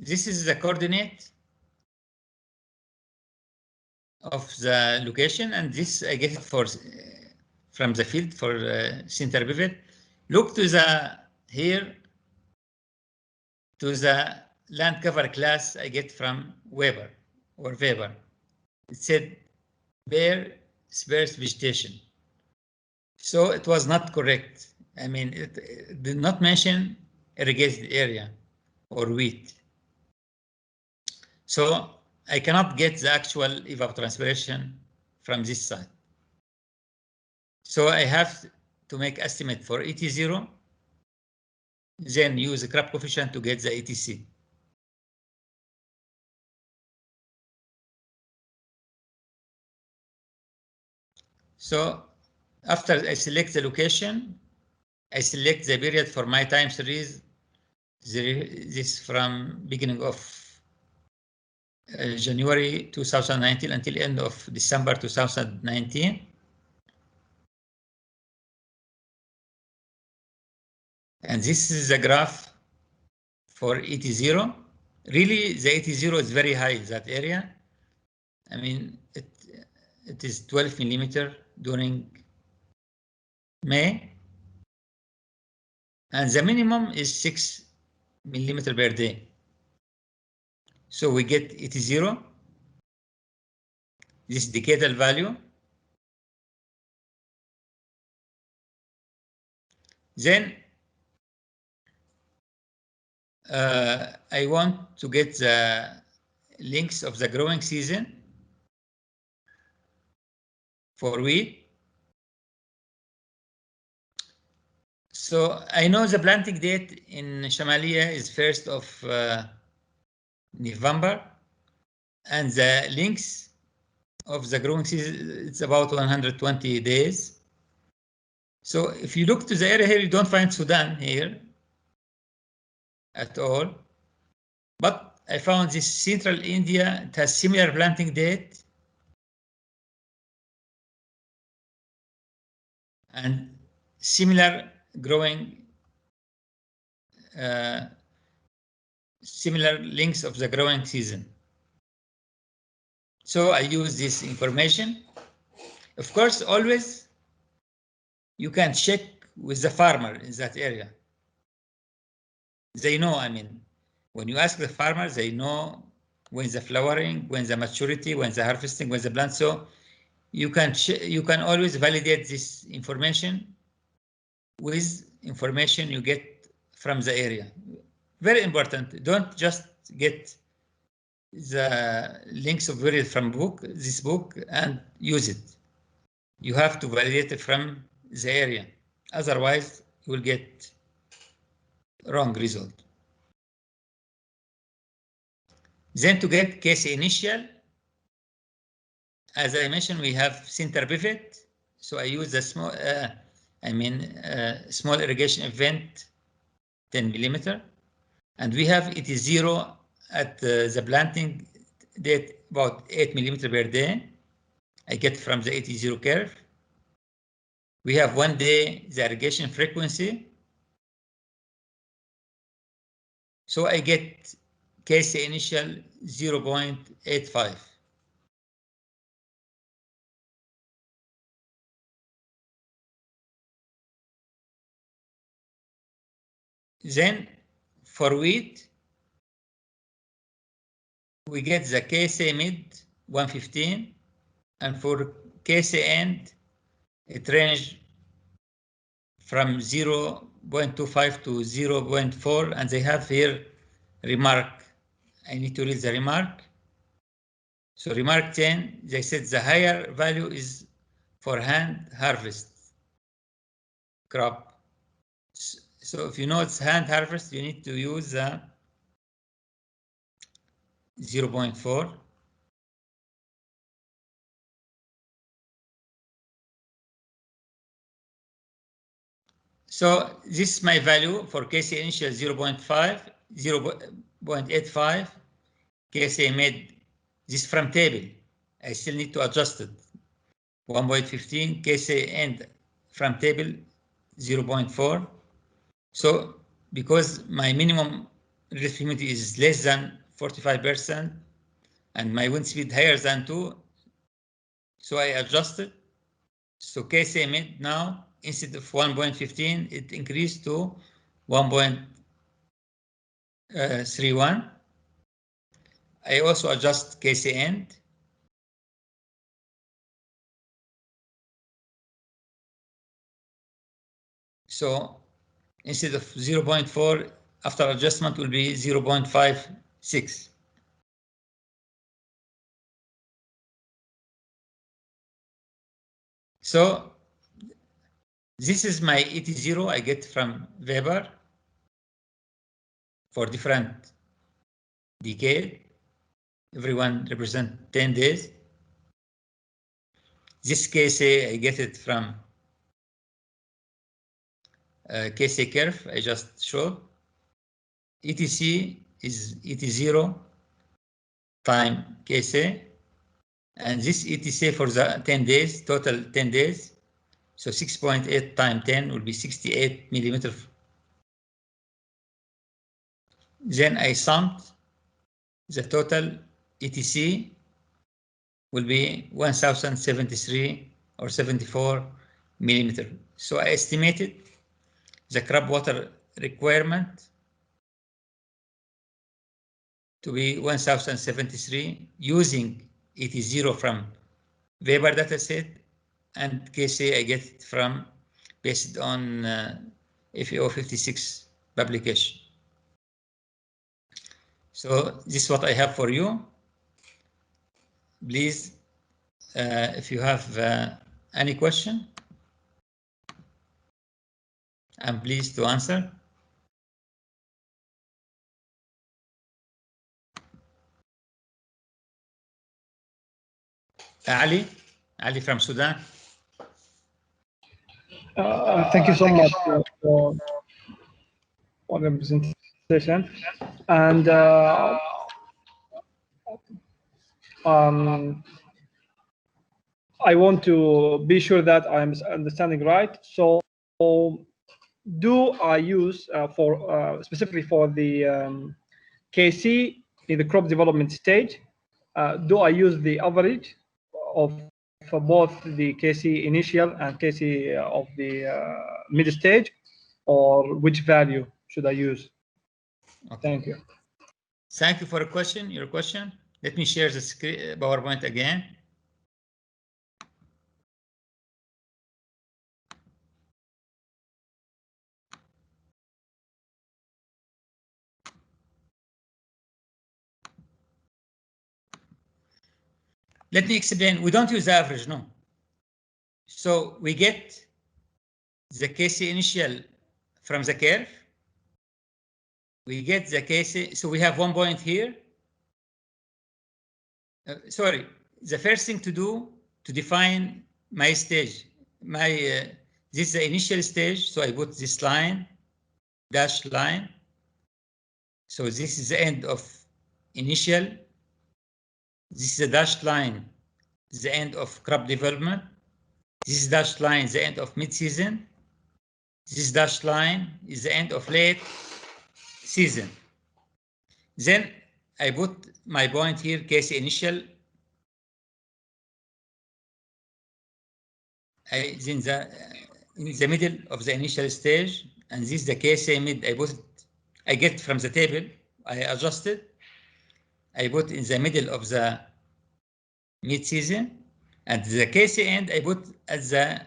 this is the coordinate of the location, and this I get it from the field for center pivot. Look to the here to the land cover class I get from WaPOR or WaPOR. It said bare sparse vegetation. So it was not correct. I mean, it did not mention irrigated area or wheat. So I cannot get the actual evapotranspiration from this side. So I have to make estimate for ET0, then use the crop coefficient to get the ETC. So after I select the location, I select the period for my time series. This from beginning of January 2019 until end of December 2019. And this is the graph for ET0. Really, the ET0 is very high in that area. I mean, it is 12 millimeter during May. And the minimum is 6 millimeter per day. So we get ET0, this decadal value. Then I want to get the length of the growing season for wheat. So I know the planting date in Shamalia is 1st of November, and the length of the growing season it's about 120 days. So if you look to the area here, you don't find Sudan here at all. But I found this central India, it has similar planting date and similar growing, similar lengths of the growing season. So I use this information. Of course, always you can check with the farmer in that area. They know, I mean, when you ask the farmer, they know when the flowering, when the maturity, when the harvesting, when the plant. So you can always validate this information with information you get from the area. Very important. Don't just get the links of period from this book and use it. You have to validate it from the area. Otherwise, you will get wrong result. Then to get case initial, as I mentioned, we have center pivot. So I use the small, small irrigation event, 10 millimeter. And we have it is 0 at the planting date, about 8 millimeter per day. I get from the ET0 curve. We have 1 day the irrigation frequency. So I get case initial 0.85. Then for wheat, we get the KSA mid 115, and for KSA end, it range from 0.25 to 0.4, and they have here remark. I need to read the remark. So remark 10, they said the higher value is for hand harvest crop. So if you know it's hand harvest, you need to use 0.4. So this is my value for KSA initial 0.5, 0.85, KSA mid, this from table. I still need to adjust it. 1.15, KSA end from table 0.4. So because my minimum relative humidity is less than 45% and my wind speed higher than 2, so I adjusted. So KSA mid now, instead of 1.15, it increased to 1.31. I also adjust KSA end. So instead of 0.4, after adjustment will be 0.56. So this is my ET0 I get from WaPOR for different decade. Everyone represent 10 days. This KSA I get it from KSA curve I just showed. ETC is ET0 time KSA, and this ETC for the 10 days, total 10 days. So 6.8 times 10 will be 68 millimeter. Then I summed the total ETC will be 1073 or 74 millimeter. So I estimated the crop water requirement to be 1073 using ET0 from WaPOR dataset and KSA I get it from based on FAO 56 publication. So this is what I have for you. Please, if you have any question, I'm pleased to answer. Ali from Sudan. Thank you so much for the presentation. And I want to be sure that I'm understanding right. So do I use specifically for the KC in the crop development stage, do I use the average of for both the KC initial and KC of the mid stage, or which value should I use? Okay. Thank you. Thank you for your question. Let me share the screen, PowerPoint again. Let me explain. We don't use the average, no. So we get the KC initial from the curve. We get the KC, so we have 1 point here. Sorry, the first thing to do to define my stage, this is the initial stage, so I put this line, dashed line. So this is the end of initial. This is the dashed line, the end of crop development. This is dashed line, the end of mid-season. This dashed line is the end of late season. Then I put my point here, KC initial. In the middle of the initial stage, and this is the KSA mid. I get from the table, I adjusted, I put in the middle of the mid-season, and the KSA end I put at the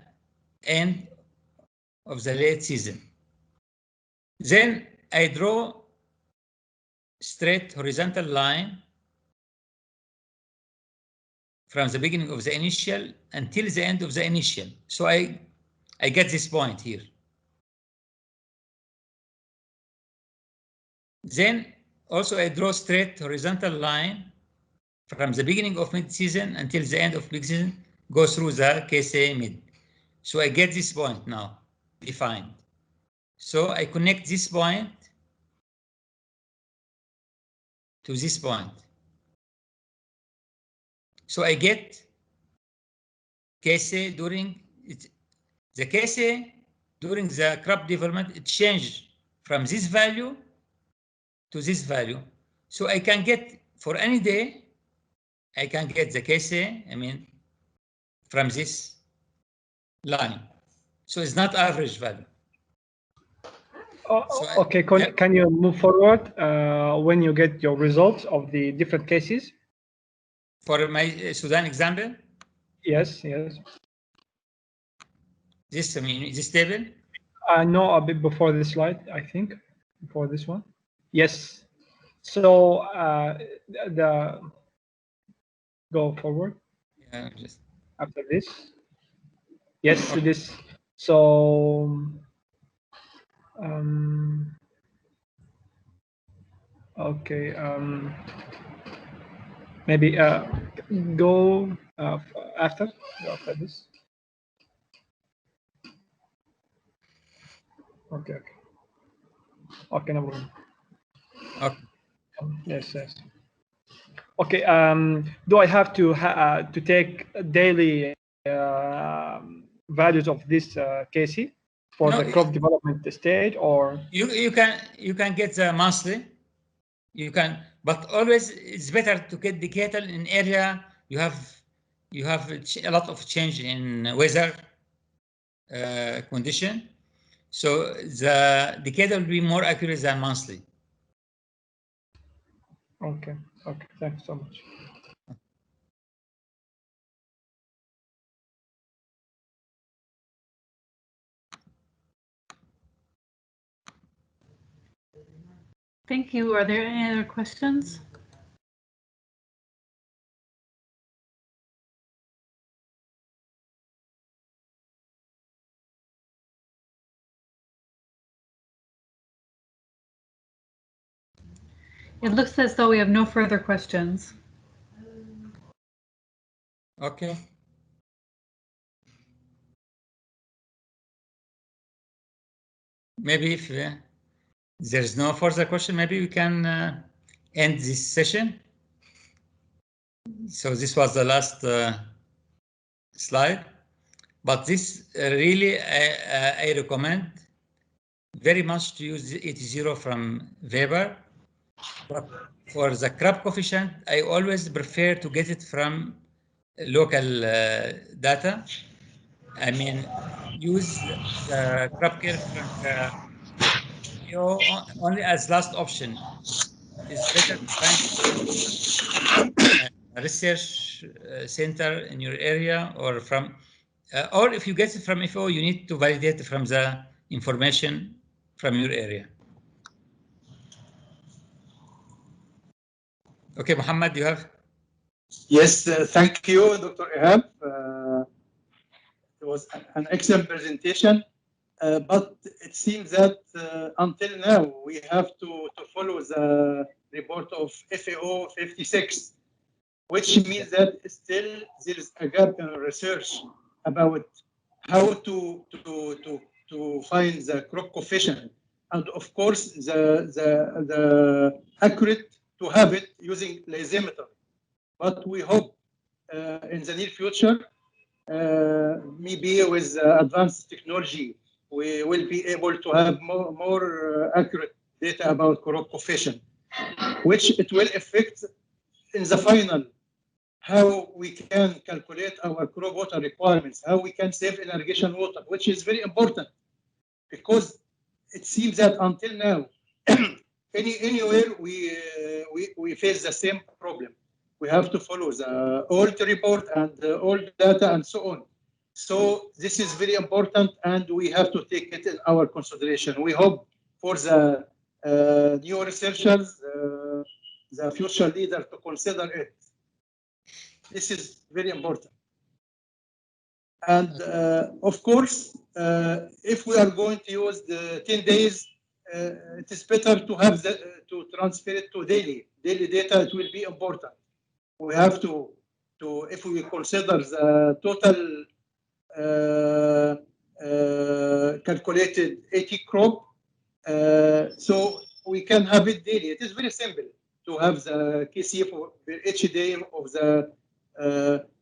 end of the late season. Then I draw straight horizontal line from the beginning of the initial until the end of the initial. So I get this point here. Then also I draw straight horizontal line from the beginning of mid-season until the end of peak season, go through the KSA mid. So I get this point now defined. So I connect this point to this point. So I get KSA during the KSA during the crop development, it changed from this value to this value. So I can get for any day, I can get the KSA, I mean, from this line. So it's not average value. Okay, can you move forward when you get your results of the different cases? For my Sudan example? Yes, yes. This, I mean, this table? No, a bit before this slide, I think, before this one. Yes. So go forward. Yeah, just after this. Yes, okay. This. So okay. Maybe go after this. Okay. Okay, no problem. Okay. Yes. Okay. Do I have to take daily values of this KC for the crop development stage, or you can get the monthly. You can, but always it's better to get decadal in area you have a lot of change in weather condition. So the decadal will be more accurate than monthly. Okay. Thanks so much. Thank you. Are there any other questions? It looks as though we have no further questions. Okay. Maybe if there's no further question, maybe we can end this session. So this was the last slide, but this really I recommend very much to use 80 from WaPOR. But for the crop coefficient, I always prefer to get it from local data. I mean, use the crop curve from the only as last option. It's better to find a research center in your area, or from, or if you get it from FO, you need to validate from the information from your area. Okay, Muhammad, you have? Yes, thank you, Dr. Ihab. It was an excellent presentation, but it seems that until now we have to follow the report of FAO 56, which means that still there is a gap in research about how to find the crop coefficient, and of course the accurate to have it using lysimeter. But we hope in the near future, maybe with advanced technology, we will be able to have more accurate data about crop coefficient, which it will affect in the final how we can calculate our crop water requirements, how we can save irrigation water, which is very important, because it seems that until now, anywhere we face the same problem. We have to follow the old report and the old data and so on. So this is very important, and we have to take it in our consideration. We hope for the new researchers, the future leader, to consider it. This is very important. And of course, if we are going to use the 10 days, it is better to have to transfer it to daily data. It will be important. We have to if we consider the total calculated 80 crop, so we can have it daily. It is very simple to have the KC for each day of the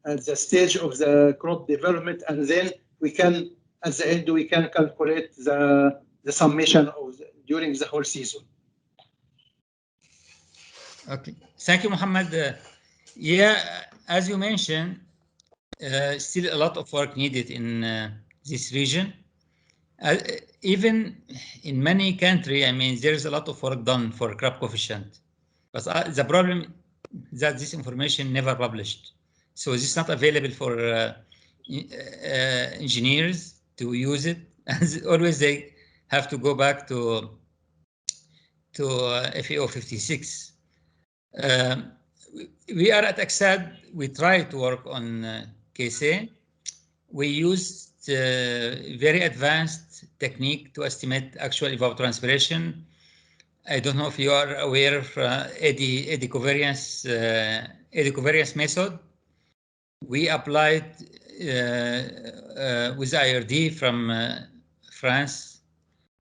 at the stage of the crop development, and then we can, at the end, we can calculate the summation of during the whole season. Okay, thank you, Muhammad. Yeah, as you mentioned, still a lot of work needed in this region. Even in many countries, I mean, there is a lot of work done for crop coefficient, but the problem is that this information never published. So this is not available for engineers to use it. And always they have to go back to FAO 56. We are at ACSAD, we try to work on KSA. We used very advanced technique to estimate actual evapotranspiration. I don't know if you are aware of eddy covariance method. We applied with IRD from France.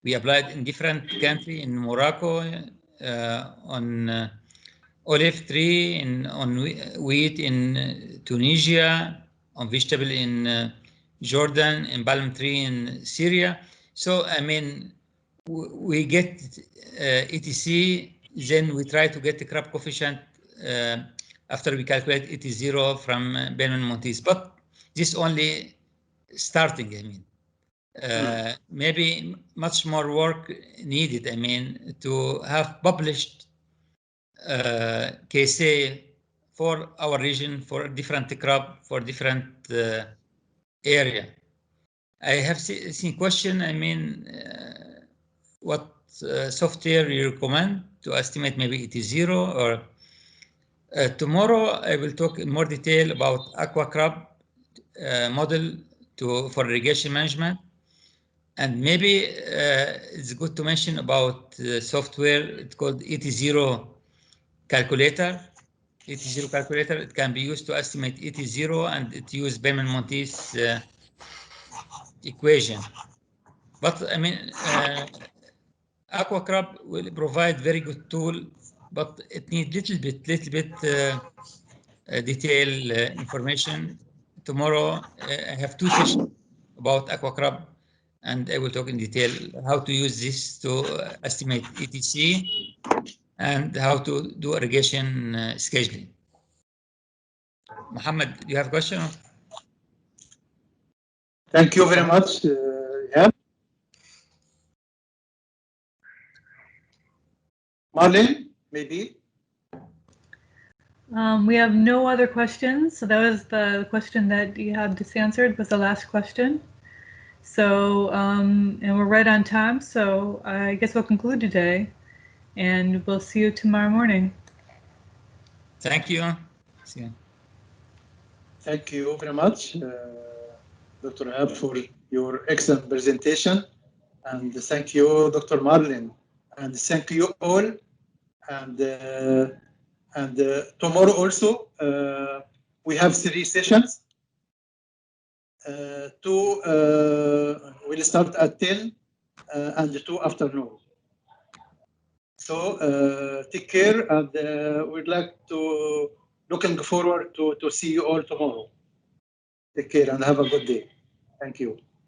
We applied in different countries, in Morocco, on olive tree, on wheat in Tunisia, on vegetable in Jordan, and palm tree in Syria. So, I mean, we get ETC, then we try to get the crop coefficient after we calculate ET0 from Benman-Montes. But this only starting, I mean. Maybe much more work needed, I mean, to have published KSA for our region, for different crop, for different area. I have seen question, I mean, what software you recommend to estimate maybe ET0, or tomorrow I will talk in more detail about aqua crop model for irrigation management. And maybe it's good to mention about software. It's called ET0 calculator. ET0 calculator, it can be used to estimate ET0, and it uses Benman-Montes equation. But I mean, aqua crop will provide very good tool, but it needs little bit detailed information. Tomorrow I have 2 sessions about aqua crop, and I will talk in detail how to use this to estimate ETC and how to do irrigation scheduling. Muhammad, do you have a question? Thank you very much. Yeah. Marlene, maybe? We have no other questions. So that was the question that Ihab just answered, was the last question. So, and we're right on time. So I guess we'll conclude today, and we'll see you tomorrow morning. Thank you. See you. Thank you very much, Dr. Ihab, for your excellent presentation. And thank you, Dr. Marlin. And thank you all. And tomorrow also, we have 3 sessions. 2 will start at 10 and 2 afternoon. So take care, and we'd like to looking forward to see you all tomorrow. Take care and have a good day. Thank you.